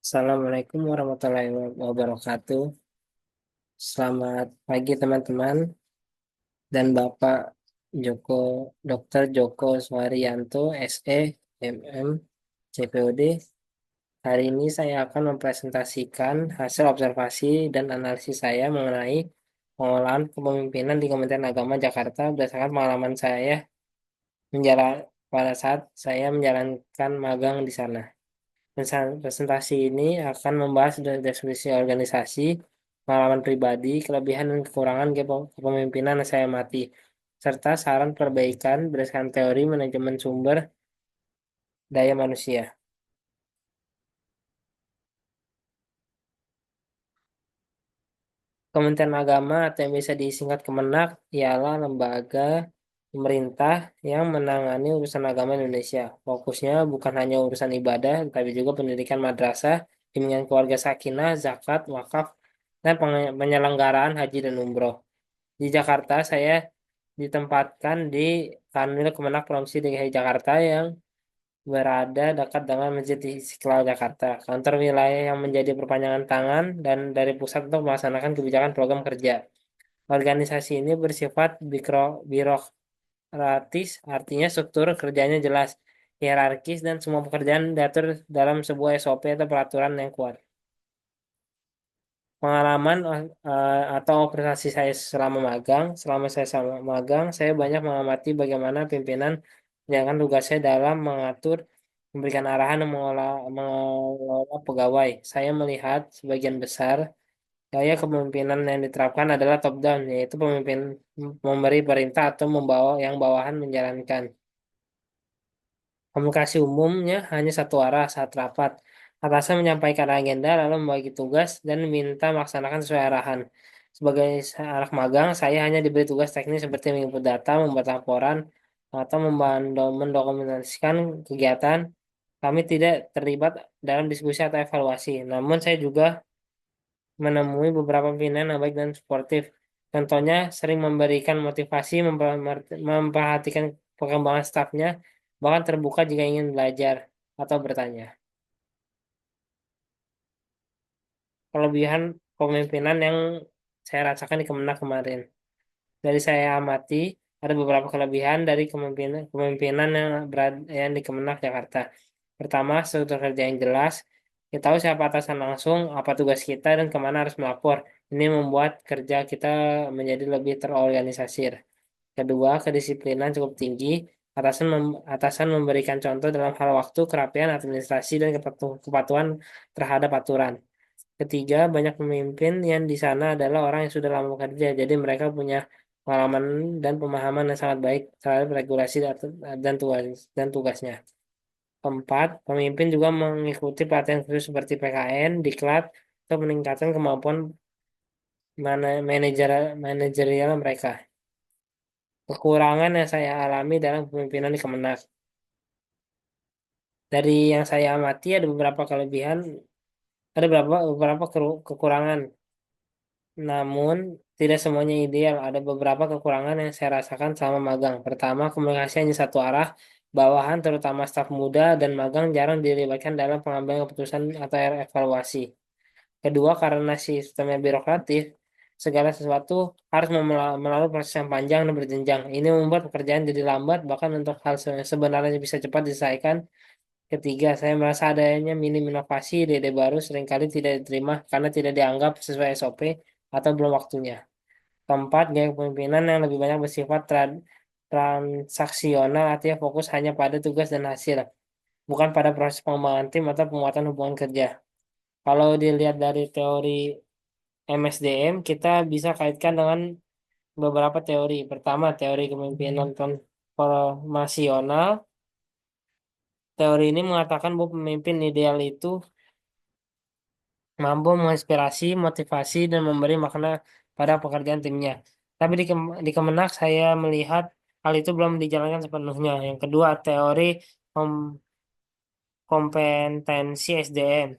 Assalamualaikum warahmatullahi wabarakatuh. Selamat pagi teman-teman dan Bapak Joko, Dr. Joko Suharyanto, SE, MM, CPOD. Hari ini saya akan mempresentasikan hasil observasi dan analisis saya mengenai pengolahan kepemimpinan di Kementerian Agama Jakarta berdasarkan pengalaman saya pada saat saya menjalankan magang di sana. Presentasi ini akan membahas definisi organisasi, pengalaman pribadi, kelebihan dan kekurangan kepemimpinan yang saya amati, serta saran perbaikan berdasarkan teori manajemen sumber daya manusia. Kementerian Agama atau yang bisa disingkat Kemenak ialah lembaga pemerintah yang menangani urusan agama Indonesia. Fokusnya bukan hanya urusan ibadah, tapi juga pendidikan madrasah, bimbingan keluarga sakinah, zakat, wakaf, dan penyelenggaraan haji dan umroh. Di Jakarta, saya ditempatkan di Kanwil Kemenak Provinsi DKI Jakarta yang berada dekat dengan Masjid Istiqlal Jakarta, kantor wilayah yang menjadi perpanjangan tangan dan dari pusat untuk melaksanakan kebijakan program kerja. Organisasi ini bersifat birokratis, artinya struktur kerjanya jelas, hierarkis, dan semua pekerjaan diatur dalam sebuah SOP atau peraturan yang kuat. Pengalaman atau operasi saya selama saya selama magang, saya banyak mengamati bagaimana pimpinan menjalankan tugasnya dalam mengatur, memberikan arahan, dan mengelola pegawai. Saya melihat sebagian besar gaya kepemimpinan yang diterapkan adalah top down, yaitu pemimpin memberi perintah atau membawa yang bawahan menjalankan. Komunikasi umumnya hanya satu arah saat rapat. Atasan menyampaikan agenda, lalu membagi tugas, dan minta melaksanakan sesuai arahan. Sebagai anak magang, saya hanya diberi tugas teknis seperti menginput data, membuat laporan, atau mendokumentasikan kegiatan. Kami tidak terlibat dalam diskusi atau evaluasi. Namun saya juga menemui beberapa pimpinan yang baik dan suportif. Contohnya, sering memberikan motivasi, memperhatikan perkembangan stafnya, bahkan terbuka jika ingin belajar atau bertanya. Kelebihan kepemimpinan yang saya rasakan di Kemenak kemarin. Dari saya amati, ada beberapa kelebihan dari kepemimpinan yang di Kemenak Jakarta. Pertama, struktur kerja yang jelas. Kita tahu siapa atasan langsung, apa tugas kita, dan kemana harus melapor. Ini membuat kerja kita menjadi lebih terorganisir. Kedua, kedisiplinan cukup tinggi. Atasan memberikan contoh dalam hal waktu, kerapian, administrasi, dan kepatuhan terhadap aturan. Ketiga, banyak pemimpin yang di sana adalah orang yang sudah lama bekerja, jadi mereka punya pengalaman dan pemahaman yang sangat baik terhadap regulasi dan tugasnya. Keempat, pemimpin juga mengikuti pelatihan khusus seperti PKN, Diklat, untuk meningkatkan kemampuan manajerial mereka. Kekurangan yang saya alami dalam kepemimpinan di Kemenak. Dari yang saya amati ada beberapa kelebihan, ada beberapa kekurangan. Namun, tidak semuanya ideal. Ada beberapa kekurangan yang saya rasakan selama magang. Pertama, komunikasi hanya satu arah. Bawahan, terutama staf muda dan magang, jarang dilibatkan dalam pengambilan keputusan atau evaluasi. Kedua, karena sistemnya birokratif, segala sesuatu harus melalui proses yang panjang dan berjenjang. Ini membuat pekerjaan jadi lambat, bahkan untuk hal sebenarnya bisa cepat diselesaikan. Ketiga, saya merasa adanya minim inovasi, ide baru seringkali tidak diterima karena tidak dianggap sesuai SOP atau belum waktunya. Keempat, gaya kepemimpinan yang lebih banyak bersifat transaksional, artinya fokus hanya pada tugas dan hasil, bukan pada proses pengembangan tim atau penguatan hubungan kerja. Kalau dilihat dari teori MSDM, kita bisa kaitkan dengan beberapa teori. Pertama, teori kepemimpinan transformasional. Teori ini mengatakan bahwa pemimpin ideal itu mampu menginspirasi, motivasi, dan memberi makna pada pekerjaan timnya. Tapi di Kemenak saya melihat hal itu belum dijalankan sepenuhnya. Yang kedua, teori kompetensi SDM.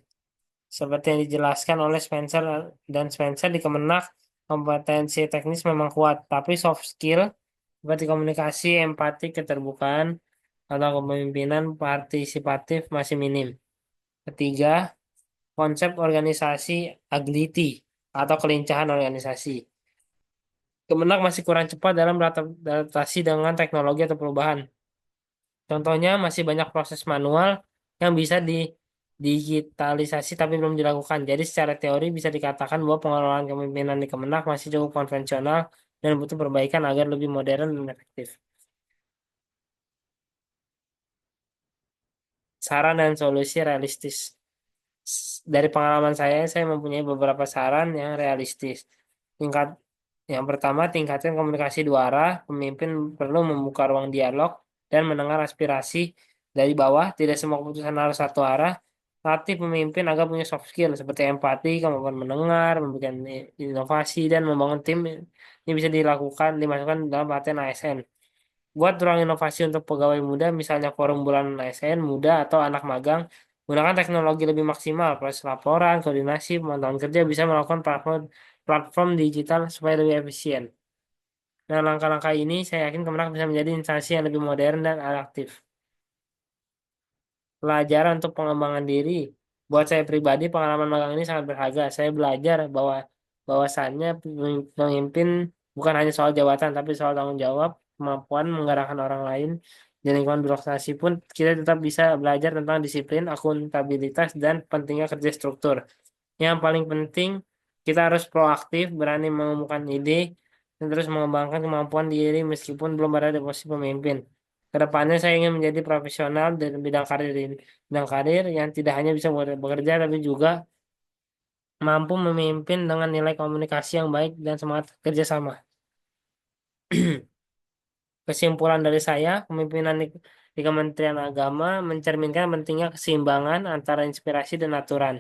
Seperti yang dijelaskan oleh Spencer dan Spencer di Kemenak, kompetensi teknis memang kuat, tapi soft skill seperti komunikasi, empati, keterbukaan, atau kepemimpinan partisipatif masih minim. Ketiga, konsep organisasi agility atau kelincahan organisasi. Kemenak masih kurang cepat dalam beradaptasi dengan teknologi atau perubahan. Contohnya masih banyak proses manual yang bisa digitalisasi tapi belum dilakukan. Jadi secara teori bisa dikatakan bahwa pengelolaan kepemimpinan di Kemenak masih cukup konvensional dan butuh perbaikan agar lebih modern dan efektif. Saran dan solusi realistis. Dari pengalaman saya mempunyai beberapa saran yang realistis. Tingkat yang pertama, tingkatkan komunikasi dua arah. Pemimpin perlu membuka ruang dialog dan mendengar aspirasi dari bawah. Tidak semua keputusan harus satu arah. Latih pemimpin agar punya soft skill seperti empati, kemampuan mendengar, memberikan inovasi, dan membangun tim. Ini bisa dimasukkan dalam pelatihan ASN. Buat ruang inovasi untuk pegawai muda, misalnya forum bulan ASN muda atau anak magang, gunakan teknologi lebih maksimal, proses laporan, koordinasi, pemantauan kerja bisa melakukan platform digital supaya lebih efisien. Dengan langkah-langkah ini, saya yakin Kemenak bisa menjadi instansi yang lebih modern dan adaptif. Pelajaran untuk pengembangan diri. Buat saya pribadi, pengalaman magang ini sangat berharga. Saya belajar bahwasannya pemimpin bukan hanya soal jabatan, tapi soal tanggung jawab, kemampuan menggerakkan orang lain. Di lingkungan birokrasi pun kita tetap bisa belajar tentang disiplin, akuntabilitas, dan pentingnya kerja struktur. Yang paling penting, kita harus proaktif, berani mengumumkan ide, dan terus mengembangkan kemampuan diri meskipun belum berada di posisi pemimpin. Kedepannya saya ingin menjadi profesional dan bidang karir yang tidak hanya bisa bekerja tapi juga mampu memimpin dengan nilai komunikasi yang baik dan semangat kerjasama. Kesimpulan dari saya, kepemimpinan di Kementerian Agama mencerminkan pentingnya keseimbangan antara inspirasi dan aturan.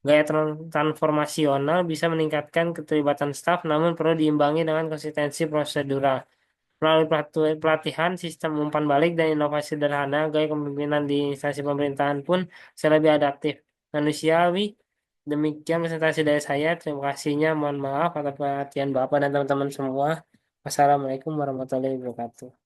Gaya transformasional bisa meningkatkan keterlibatan staf, namun perlu diimbangi dengan konsistensi prosedural. Melalui pelatihan, sistem umpan balik, dan inovasi sederhana, gaya kepemimpinan di instansi pemerintahan pun bisa lebih adaptif, manusiawi. Demikian presentasi dari saya. Terima kasihnya. Mohon maaf atas perhatian Bapak dan teman-teman semua. Wassalamualaikum warahmatullahi wabarakatuh.